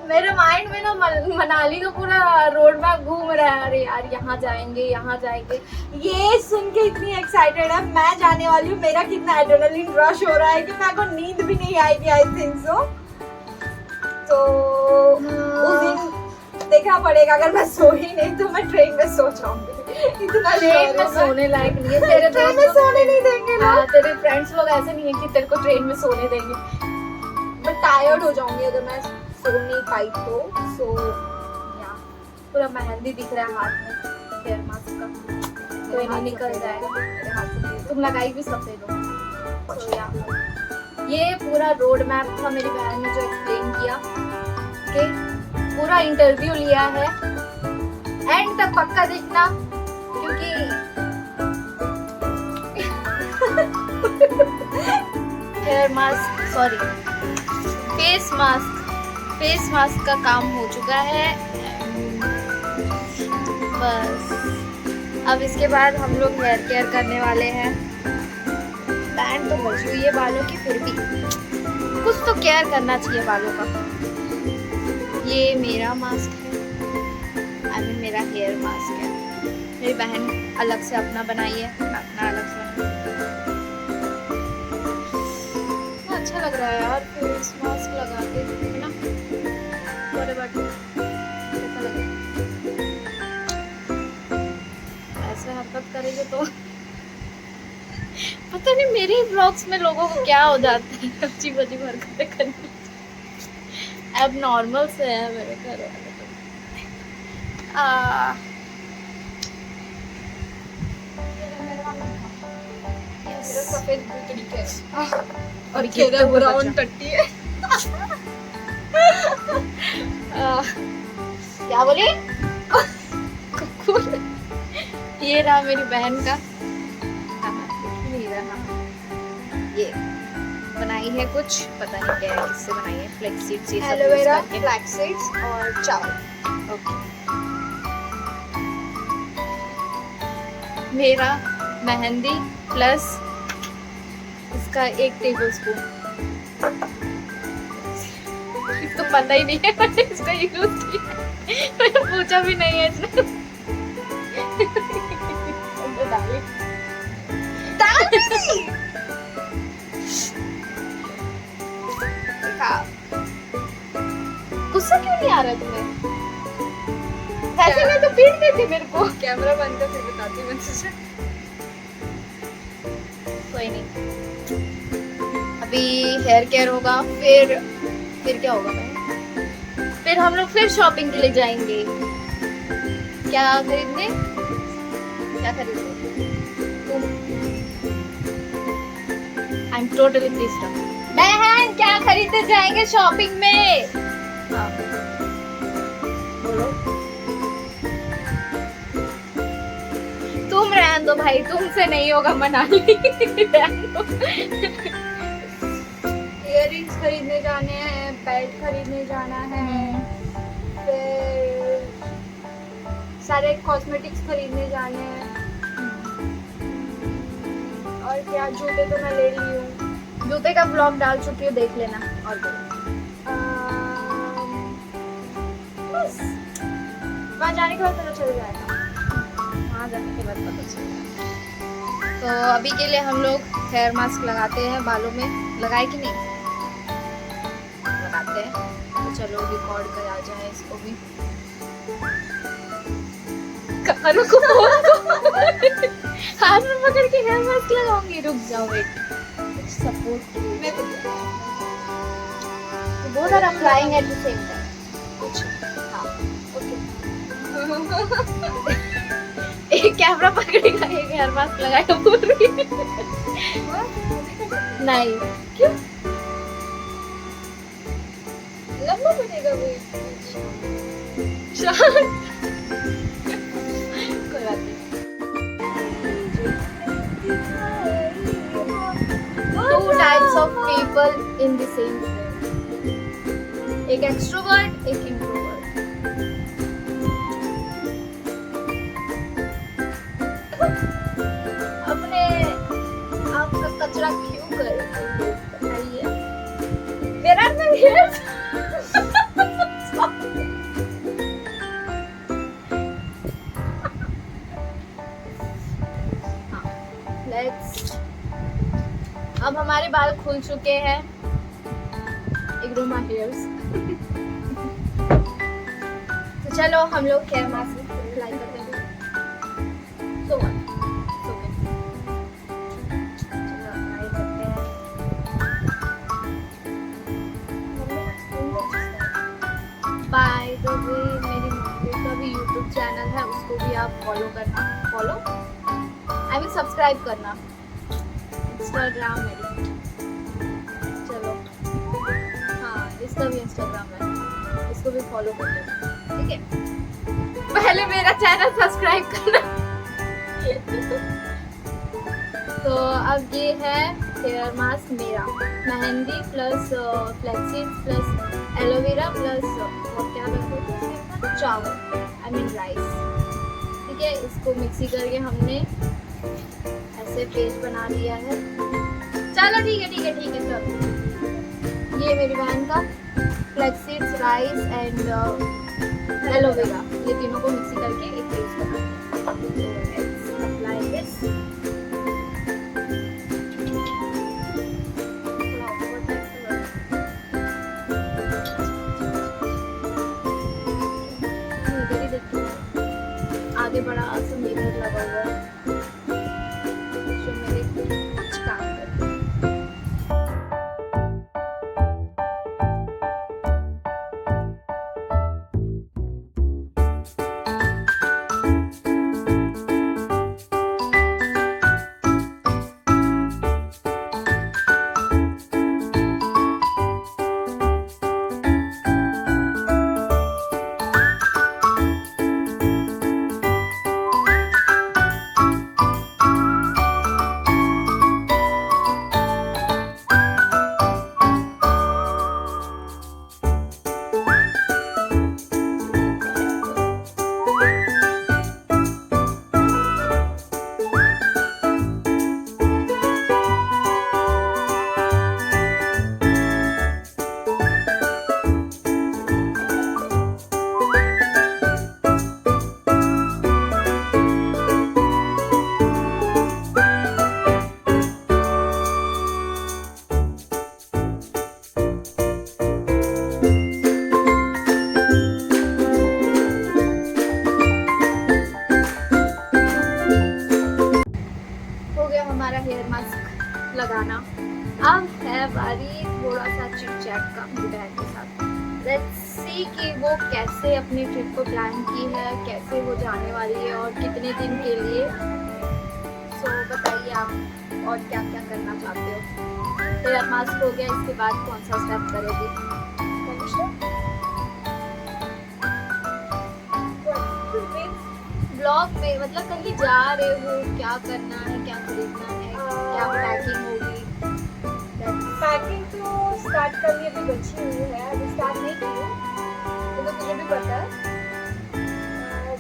मेरे माइंड में ना मनाली का पूरा रोड मैप घूम रहा है। अरे यार यहाँ जाएंगे यहाँ जाएंगे। ये सुन के इतनी एक्साइटेड है मैं जाने वाली हूँ। मेरा कितना एड्रेनलिन रश हो रहा है कि मेरे को नींद भी नहीं आएगी आई थिंक सो। तो उस दिन देखना पड़ेगा। अगर मैं सोई नहीं तो मैं ट्रेन में सो जाऊंगी। इतना ट्रेन में सोने लायक नहीं है। तेरे ट्रेन में सोने नहीं देंगे ना। तेरे फ्रेंड्स लोग ऐसे नहीं है कि तेरे को ट्रेन में सोने देंगे। मैं टायर्ड हो जाऊंगी अगर मैं सो नहीं पाई तो। सो पूरा मेहंदी दिख रहा है हाथ में हेयर मास्क का। कोई नहीं निकल जाएगा मेरे हाथ से। तुम लगाई भी सफेद हो। तो ये पूरा रोड मैप था मेरी बहन ने जो एक्सप्लेन किया कि पूरा इंटरव्यू लिया है। एंड तक पक्का देखना क्योंकि hair mask sorry face mask का काम हो चुका है। बस अब इसके बाद हम लोग हेयर केयर करने वाले हैं। बैंड तो बची हुई है बालों की, फिर भी कुछ तो केयर करना चाहिए बालों का। ये मेरा मास्क है, मेरा हेयर मास्क है। मेरी बहन अलग से अपना बनाई है, अपना अलग से। अच्छा लग रहा है यार फेस मास्क लगा के, है ना? बड़े बट कैसा लग रहा है? ऐसे हरकत करेंगे तो पता नहीं मेरे ही ब्लॉग्स में लोगों को क्या हो जाता है। अजीब अजीब हरकतें करनी। अब नॉर्मल से है मेरे घर वाले। सफेद बुतड़ी के और तेरा ब्राउन टट्टी है। क्या बोले? कुकुर। ये रहा मेरी बहन का। नहीं रहा। ये बनाई है कुछ पता नहीं क्या है, किससे बनाई है। फ्लैक्स सीड्स, ये सब एलोवेरा, फ्लैक्स सीड्स और चावल। ओके। मेरा मेहंदी प्लस इसका 1 टेबलस्पून। इसको पता ही नहीं है मैंने इसका यूज किया। मैंने पूछा भी नहीं है इसने। गुस्सा क्यों नहीं आ रहा तुम्हें? ऐसे में तो पीट देती मेरे को। कैमरा बंद कर फिर बताती हूँ मैं तुझे। कोई नहीं, अभी हेयर केयर होगा, फिर क्या होगा भाई? फिर हम लोग फिर शॉपिंग के लिए जाएंगे। क्या खरीदने? तुम आई एम टोटली प्लीज्ड। बहन क्या खरीदने जाएंगे शॉपिंग में? बोलो। तुम रहने दो भाई, तुमसे नहीं होगा मनाली। इयररिंग्स खरीदने जाने हैं, बेल्ट खरीदने जाना है, फिर सारे कॉस्मेटिक्स खरीदने जाने हैं। और क्या, जूते तो मैं ले ली हूँ। जूते का ब्लॉग डाल चुकी हूँ, देख लेना। और बस वहाँ जाने के बाद पता चल जाएगा। वहाँ जाने के बाद पता चलेगा। तो अभी के लिए हम लोग हेयर मास्क लगाते हैं बालों में। लगाए कि नहीं? लगाते हैं। तो चलो रिकॉर्ड करा जाए इसको भी। कानों को हाथ में पकड़ के हेयर मास्क लगाऊंगी। रुक जाओ, वेट। सपोर्ट मैं तो both are applying at the same time. कुछ एक कैमरा पकड़ेगा, एक हेयर मास्क लगाएगा पूरी। नहीं क्यों लंबा बनेगा वो? शांत। कोई बात नहीं। Two types of people in the same room. एक एक्सट्रोवर्ट, एक इंट्रोवर्ट। अपने आप का कचरा क्यों करे बताइए। Where are my hairs? बाल खुल चुके हैं। Ignore my hairs. तो चलो हम लोग हेयर मास्क अप्लाई करते हैं। So what? It's okay. चलो अप्लाई करते हैं। बाय द वे मेरी मम्मी का भी यूट्यूब चैनल है, उसको भी आप फॉलो करना। फॉलो आई मीन सब्सक्राइब करना। इंस्टाग्राम मेरी, चलो हाँ इसका भी इंस्टाग्राम है, इसको भी फॉलो कर लेना, ठीक है। पहले मेरा चैनल सब्सक्राइब करना। तो अब ये है हेयर मास्क मेरा, mehndi plus flaxseed plus aloe vera plus और क्या बोलते हैं चावल, आई मीन राइस, ठीक है। इसको मिक्सी करके हमने ऐसे पेस्ट बना लिया है। चलो ठीक है चलो। ये मेरी बहन का फ्लैक्सीड्स, राइस एंड एलोवेरा, ये तीनों को मिक्सी करके एक पेस्ट बना लिया। Apply this. आगे बड़ा सा मिरर लगा हुआ है जो मेरे कुछ काम करता है। हेयर मास्क लगाना। अब है बारी थोड़ा सा चिट चैट का मेरी बहन के साथ। लेट्स सी कि वो कैसे अपनी ट्रिप को प्लान की है, कैसे वो जाने वाली है और कितने दिन के लिए। सो बताइए आप और क्या क्या करना चाहते हो। हेयर मास्क हो गया, इसके बाद कौन सा स्टेप करोगी? ब्लॉग में मतलब कहीं जा रहे हो, क्या करना है, क्या खरीदना है, क्या पैकिंग होगी? पैकिंग तो स्टार्ट कर ली, अभी बची हुई है, अभी स्टार्ट नहीं की है, तो तुझे भी पता है।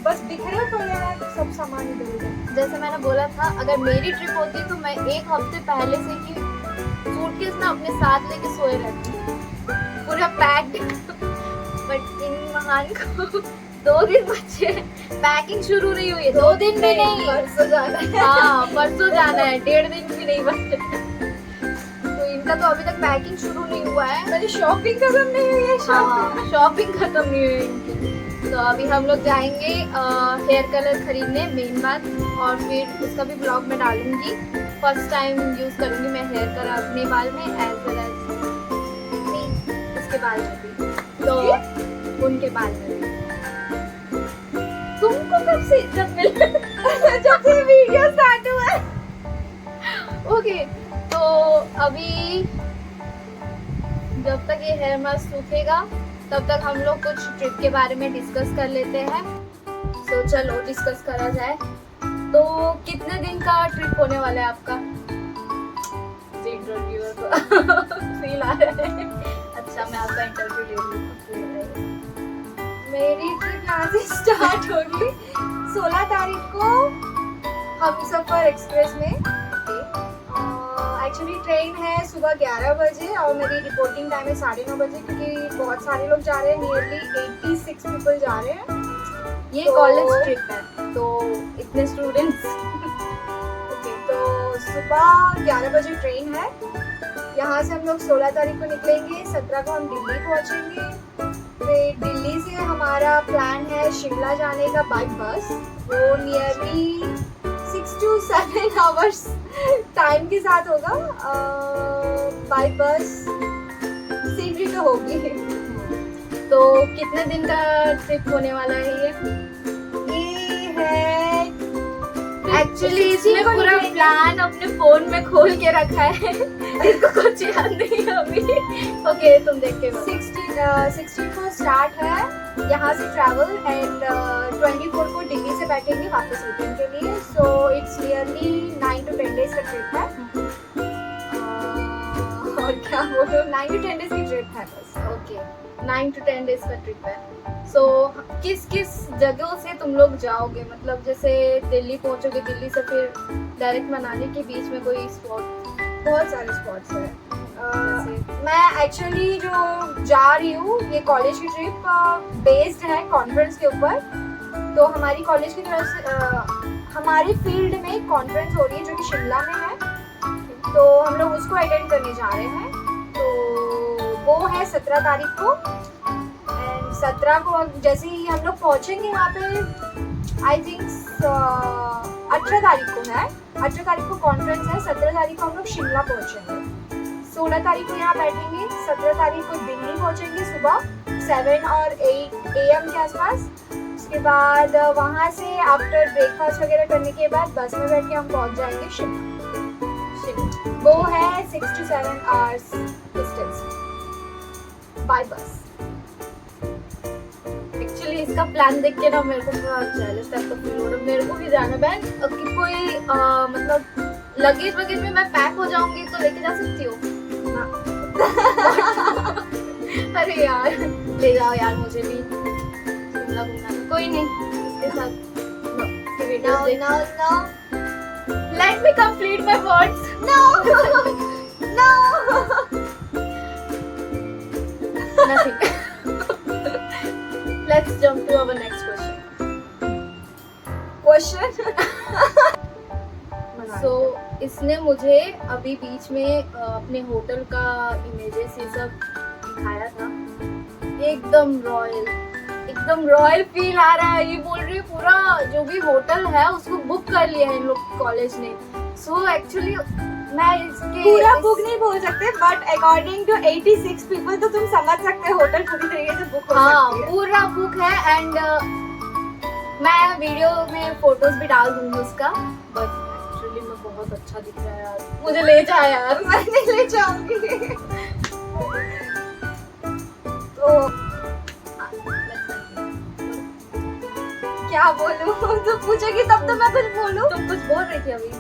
बस बिखरे पड़े हैं सब सामान इधर उधर। जैसे मैंने बोला था, अगर मेरी ट्रिप होती तो मैं एक हफ्ते पहले से ही सूटकेस ना अपने साथ लेके सोए रहती, पूरा पैक्ड। बट इन महान को 2 दिन बचे, पैकिंग शुरू नहीं हुई है। 2 दिन भी नहीं, परसों जाना है। हाँ परसों जाना है, 1.5 दिन भी नहीं बचे। तो इनका तो अभी तक पैकिंग शुरू नहीं हुआ है। मेरी शॉपिंग खत्म नहीं हुई है। शॉपिंग खत्म नहीं हुई है इनकी। तो अभी हम लोग जाएंगे हेयर कलर खरीदने, मेन बात, और फिर उसका भी ब्लॉग में डालूंगी। फर्स्ट टाइम यूज करूंगी मैं हेयर कलर अपने बाल में, एज वेल एज उसके बाल में भी, तो उनके बाल में भी। तुमको कब से इज्जत मिल जब से वीडियो स्टार्ट हुआ है। ओके, तो अभी जब तक ये हेयर मास्क सूखेगा तब तक हम लोग कुछ ट्रिप के बारे में डिस्कस कर लेते हैं। तो चलो डिस्कस करा जाए। तो कितने दिन का ट्रिप होने वाला है आपका? इंटरव्यू फील आ रहा है। अच्छा, मैं आपका इंटरव्यू ले लूँ। मेरी ट्रिप यहाँ से स्टार्ट होगी 16 तारीख को हमसफर एक्सप्रेस में। एक्चुअली ट्रेन है सुबह 11 बजे और मेरी रिपोर्टिंग टाइम है 9:30 बजे, क्योंकि बहुत सारे लोग जा रहे हैं, नियरली 86 पीपल जा रहे हैं। ये कॉलेज ट्रिप है तो इतने स्टूडेंट्स। ओके, तो सुबह 11 बजे ट्रेन है यहाँ से हम लोग 16 तारीख को निकलेंगे, 17 को हम दिल्ली पहुँचेंगे। फिर दिल्ली से हमारा प्लान है शिमला जाने का बाय बस। वो नियरली 6 to 7 आवर्स टाइम के साथ होगा बाय बस। सीनरी तो होगी। तो कितने दिन का ट्रिप होने वाला है ये है एक्चुअली इसमें पूरा प्लान अपने फोन में खोल के रखा है। इसको कुछ याद नहीं है अभी। ओके तुम देख के 16 को स्टार्ट है यहाँ से ट्रैवल एंड 24 को दिल्ली से बैठेंगे वापस वीकेंड के लिए। So it's nearly 9 to 10 days का ट्रिप है। और क्या बोलो, 9 to 10 डेज की ट्रिप है बस। ओके 9 to 10 डेज का ट्रिप है। सो किस किस जगहों से तुम लोग जाओगे, मतलब जैसे दिल्ली पहुंचोगे, दिल्ली से फिर डायरेक्ट मनाली के बीच में कोई स्पॉट? बहुत सारे स्पॉट्स हैं। मैं एक्चुअली जो जा रही हूँ ये कॉलेज की ट्रिप बेस्ड है कॉन्फ्रेंस के ऊपर। तो हमारी कॉलेज की तरफ से हमारी फील्ड में एक कॉन्फ्रेंस हो रही है जो कि शिमला में है। तो हम लोग उसको अटेंड करने जा रहे हैं। तो वो है 17 तारीख को। एंड 17 को जैसे ही हम लोग पहुँचेंगे वहाँ पे आई थिंक 18 तारीख को है। 18 तारीख को कॉन्फ्रेंस है। 17 तारीख को हम लोग शिमला पहुँचेंगे। 16 तारीख को यहाँ बैठेंगे। 17 तारीख को दिल्ली पहुँचेंगे सुबह 7 और 8 AM के आसपास। उसके बाद वहाँ से आफ्टर ब्रेकफास्ट वगैरह करने के बाद बस में बैठ के हम पहुँच जाएंगे शिमला। वो है 6 to 7 आवर्स डिस्टेंस बाय बस। एक्चुअली इसका प्लान देख के ना मेरे को थोड़ा जेलस टाइप का फील हो रहा है। मेरे को भी जाना बहन। कि कोई मतलब लगेज वगैरह में मैं पैक हो जाऊंगी तो लेके जा सकती हो? अरे यार ले जाओ यार मुझे भी शिमला घूमना। कोई नहीं इसके साथ No. Let me complete my words. No. Nothing. Let's jump to our next question. So इसने मुझे अभी बीच में अपने होटल का इमेजेस ये सब दिखाया था। एकदम रॉयल फील आ रहा है। ये बोल रही है पूरा जो भी होटल है उसको बुक कर लिया है इन लोग कॉलेज ने। सो एक्चुअली मैं इसके पूरा बुक नहीं बोल सकते बट अकॉर्डिंग टू 86 पीपल तो तुम समझ सकते हो होटल पूरी तरीके से बुक हो सकती है। पूरा बुक है। एंड मैं वीडियो में फोटोज भी डाल दूंगी उसका। बट एक्चुअली में बहुत अच्छा दिख रहा है यार। मुझे ले जा यार। मैं नहीं ले जाऊंगी। तो क्या बोलूं? तो पूछेगी तब तो मैं कुछ बोलूं। तुम कुछ बोल रही थी अभी।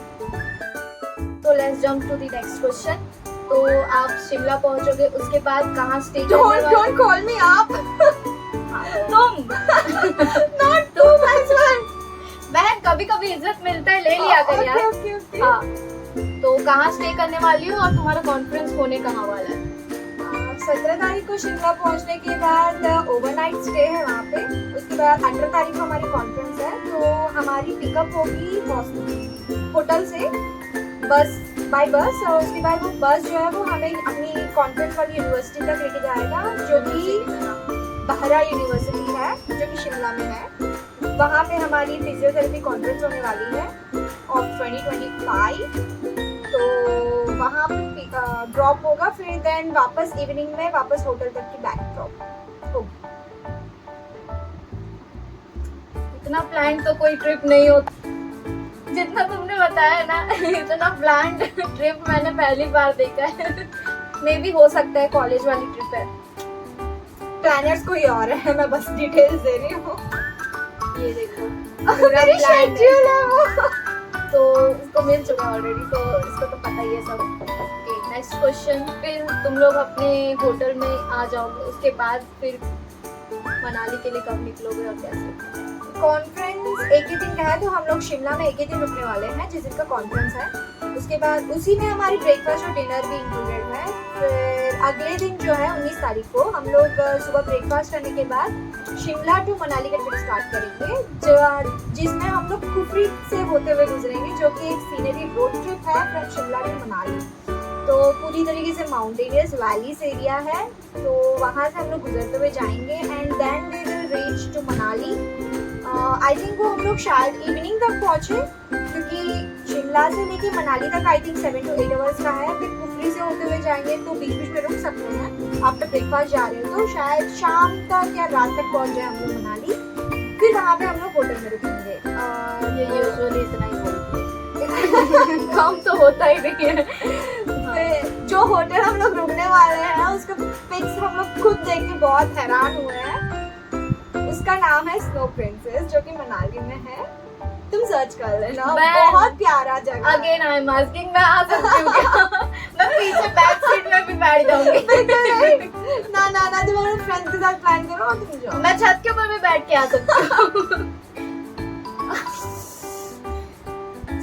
तो let's jump to the next question. तो आप शिमला पहुंचोगे उसके बाद कहाँ स्टे करने वाले? Don't call me आप। तुम Not too much one। बहन कभी कभी इज्जत मिलता है ले लिया कर यार। Okay. हाँ तो कहाँ स्टे करने वाली हो और तुम्हारा कॉन्फ्रेंस होने कहाँ वाला है? 17 तारीख को शिमला पहुंचने के बाद ओवरनाइट स्टे है वहाँ पे। उसके बाद 18 तारीख को हमारी कॉन्फ्रेंस है। तो हमारी पिकअप होगी होटल से बस बाय बस। और उसके बाद वो बस जो है वो हमें अपनी कॉन्फ्रेंस वाली यूनिवर्सिटी तक लेके जाएगा जो कि बहरा यूनिवर्सिटी है जो कि शिमला में है। वहाँ पे हमारी फिजियोथेरेपी कॉन्फ्रेंस होने वाली है ऑफ 2025। तो वहाँ पे ड्रॉप होगा फिर देन वापस इवनिंग में वापस होटल तक की बैक ड्रॉप होगी। इतना प्लान तो कोई ट्रिप नहीं होता जितना तुमने बताया ना। इतना प्लान ट्रिप मैंने पहली बार देखा है। मे भी हो सकता है कॉलेज वाली ट्रिप है। प्लानर्स कोई और है, मैं बस डिटेल्स दे रही हूँ। ये देखो पूरा शेड्यूल है वो। तो उसको मिल चुका ऑलरेडी तो इसको तो पता ही है सब। Next question. फिर तुम लोग अपने होटल में आ जाओगे उसके बाद फिर मनाली के लिए कब निकलोगे और कैसे? कॉन्फ्रेंस एक ही दिन का है तो हम लोग शिमला में एक ही दिन रुकने वाले हैं जिस दिन का कॉन्फ्रेंस है। उसके बाद उसी में हमारी ब्रेकफास्ट और डिनर भी इंक्लूडेड है। फिर अगले दिन जो है 19 तारीख को हम लोग सुबह ब्रेकफास्ट करने के बाद शिमला टू मनाली का ट्रिप स्टार्ट करेंगे जिसमें हम लोग कुफरी से होते हुए गुजरेंगे जो कि एक सीनरी रोड ट्रिप है फ्रॉम शिमला टू मनाली। तो पूरी तरीके से माउंटेनियस वैलीज एरिया है, तो वहाँ से हम लोग गुजरते हुए जाएंगे and then we will reach to Manali. I think वो हम लोग शायद इवनिंग तक पहुँचे, क्योंकि शिमला से लेके मनाली तक आई थिंक 7 to 8 आवर्स का है। फिर कुफरी से होते हुए जाएंगे तो बीच बीच में रुक सकते हैं। आफ्टर ब्रेकफास्ट जा रहे हो तो शायद शाम तक या रात तक पहुँच जाए हम लोग मनाली। फिर वहाँ पे हम लोग होटल में रुकेंगे। ये यूजुअली इतना ही बोलती है। काम तो होता ही नहीं है। फिर जो होटल हम लोग रुकने वाले हैं उसका पिक्स हम लोग खुद देख के बहुत हैरान हुए हैं। उसका नाम है स्नो प्रिंसेस, जो कि मनाली में है। तुम सर्च कर लेना, बहुत प्यारा जगह। अगेन आई एम आस्किंग, मैं आ सकती हूँ क्या? मैं पीछे बैक सीट में भी बैठ जाऊंगी। ना ना ना, तुम अपने फ्रेंड्स के साथ प्लान करो और तुम जाओ। मैं छत के ऊपर भी बैठ के आ सकती हूँ।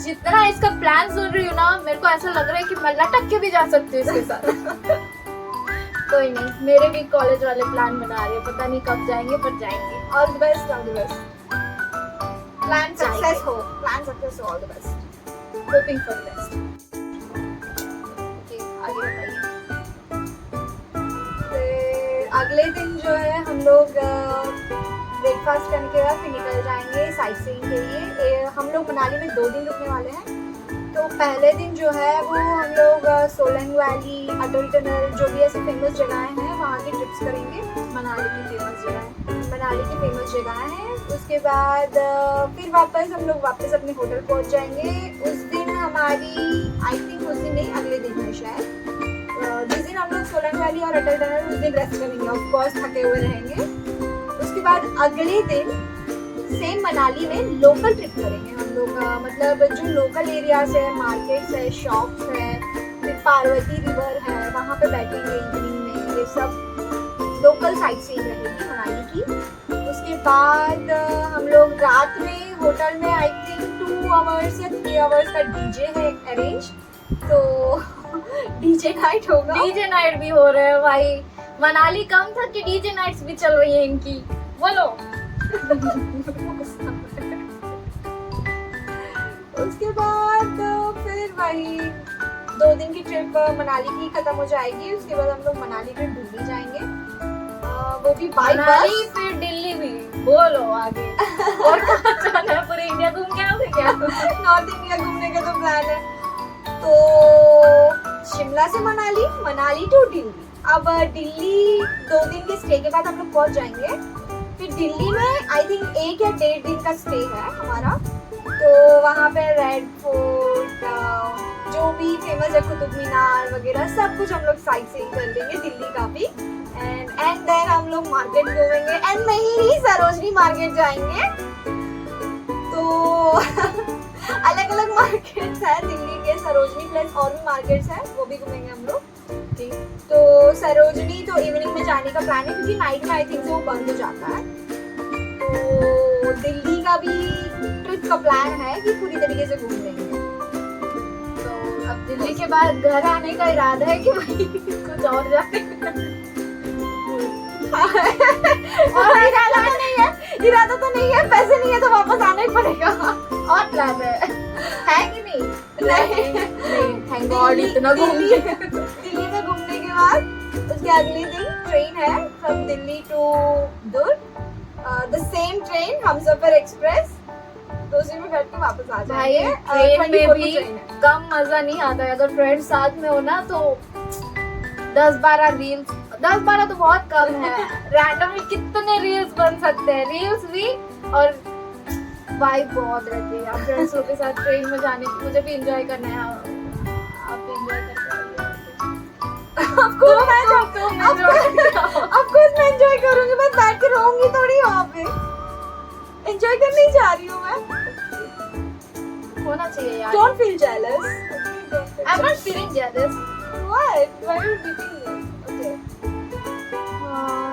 जितना इसका प्लान सुन रही हूँ ना, मेरे को ऐसा लग रहा है कि मैं लटक के भी जा सकती हूँ इसके साथ। कोई नहीं, मेरे भी कॉलेज वाले प्लान बना रहे हैं, पता नहीं कब जाएंगे पर जाएंगे। All the best, all the best. Plan success हो, प्लान सक्सेस हो, all the best. Hoping for the best. आगे बताइए। फिर अगले दिन जो है हम लोग ब्रेकफास्ट करने के बाद फिर निकल जाएंगे साइट सीइंग के लिए। हम लोग मनाली में 2 दिन रुकने वाले हैं। तो पहले दिन जो है वो हम लोग सोलंग वैली, अटल टनल, जो भी ऐसे फेमस जगहें हैं वहाँ की ट्रिप्स करेंगे। मनाली की फेमस जगह है। मनाली की फेमस जगह है। उसके बाद फिर हम लोग वापस अपने होटल पहुँच जाएंगे। उस दिन हमारी आई थिंक उस दिन नहीं, अगले दिन है शायद। जिस दिन हम लोग सोलंग वैली और अटल टनल, उस दिन रेस्ट करेंगे, ऑफ कोर्स थके हुए रहेंगे। उसके बाद अगले दिन सेम मनाली में लोकल ट्रिप करेंगे हम लोग। मतलब जो लोकल एरियाज है, मार्केट्स है, शॉप्स है, फिर पार्वती रिवर है, वहाँ पे बैठेंगे इवनिंग में। ये सब लोकल साइट सीइंग रहेगी मनाली की। उसके बाद हम लोग रात में होटल में आई थिंक 2 आवर्स या 3 आवर्स का डीजे है अरेंज, तो डीजे नाइट होगा। डीजे नाइट भी हो रहे हैं भाई। मनाली कम था कि डीजे नाइट्स भी चल रही है इनकी। बोलो। उसके बाद फिर वही 2 दिन की ट्रिप मनाली की खत्म हो जाएगी। उसके बाद हम लोग मनाली से दिल्ली जाएंगे, वो भी बाय मनाली फिर दिल्ली भी। बोलो आगे। और कहाँ जाना है? पूरे इंडिया घूम के आओगे क्या? नॉर्थ इंडिया घूमने का तो प्लान है। तो शिमला से मनाली, मनाली टू दिल्ली। अब दिल्ली 2 दिन के स्टे के बाद हम लोग पहुंच जाएंगे। फिर दिल्ली में आई थिंक 1 या 1.5 दिन का स्टे है हमारा। तो वहाँ पे रेड फोर्ट, जो भी फेमस है, कुतुब मीनार वगैरह सब कुछ हम लोग साइट सीइंग कर लेंगे दिल्ली का भी। एंड देन हम लोग मार्केट घूमेंगे एंड नहीं सरोजनी मार्केट जाएंगे। तो अलग अलग मार्केट्स है दिल्ली के, सरोजनी प्लस और भी मार्केट्स है, वो भी घूमेंगे हम लोग। तो सरोजनी तो इवनिंग में जाने का प्लान है, क्योंकि नाइट में आई थिंक वो बंद हो जाता है। तो दिल्ली का भी ट्रिप का प्लान है कि पूरी तरीके से घूम लेंगे। तो अब दिल्ली के बाद घर आने का इरादा है कि वही कुछ और जाने का? इरादा तो नहीं है, पैसे नहीं है तो वापस आना ही पड़ेगा। और प्लान है कि नहीं? नहीं, थैंक गॉड इतना घूम दिल्ली में घूमने के बाद उसके अगले दिन ट्रेन है from Delhi to Durg, the same train Humsafar express. तो उसी में बैठ के वापस आ जाएंगे। ट्रेन में भी कम मजा नहीं आता है। अगर फ्रेंड्स साथ में हो ना तो 10-12 रील्स, 10-12 तो बहुत कम है। रैंडमली कितने रील्स बन सकते हैं, रील्स भी और वाइब बहुत रहती है यार फ्रेंड्स के साथ ट्रेन में जाने की। मुझे भी एंजॉय करना है। आप एंजॉय करते हो? ऑफकोर्स मैं एंजॉय करूंगी, मैं बैठ के रहूंगी थोड़ी वहाँ पे। एंजॉय करने ही जा रही हूँ मैं। होना चाहिए यार। Don't feel jealous. I'm not feeling jealous. What? Why are you beating me? Okay.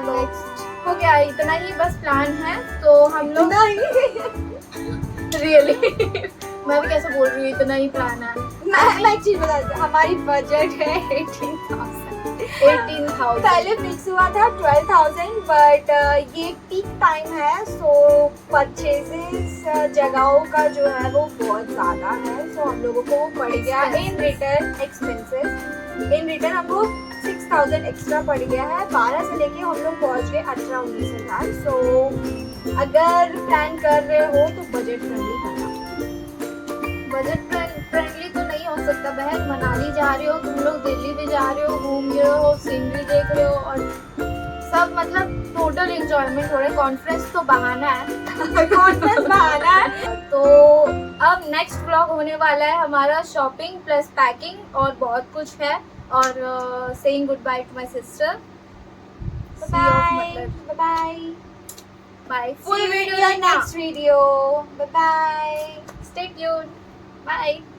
Next हो गया, इतना ही बस प्लान है। तो हम लोग रियली मैं भी कैसे बोल रही हूँ, इतना ही प्लान है। मैं एक चीज बताती हूँ, हमारी बजट है 18,000। पहले फिक्स हुआ था 12,000, बट ये पीक टाइम है, सो परचेजेस जगहों का जो है वो बहुत ज्यादा है, सो हम लोगों को पड़ गया in return expenses. In return हमको 6,000 एक्स्ट्रा पड़ गया है। 12 से लेके हम लोग पहुंच गए 18-19,000। सो अगर प्लान कर रहे हो तो बजट फ्रेंडली करना। बजट फ्रेंडली तो नहीं हो सकता बहन। मनाली जा रहे हो तुम लोग, दिल्ली भी जा रहे हो, घूम रहे हो, सीनरी देख रहे हो और सब मतलब टोटल एंजॉयमेंट हो रहा है। कॉन्फ्रेंस तो बहाना है कॉन्फ्रेंस बहाना है। तो अब नेक्स्ट व्लॉग होने वाला है हमारा शॉपिंग प्लस पैकिंग और बहुत कुछ है, और saying good bye to my sister. Bye bye bye. Full video next video. Bye bye. Stay tuned. Bye.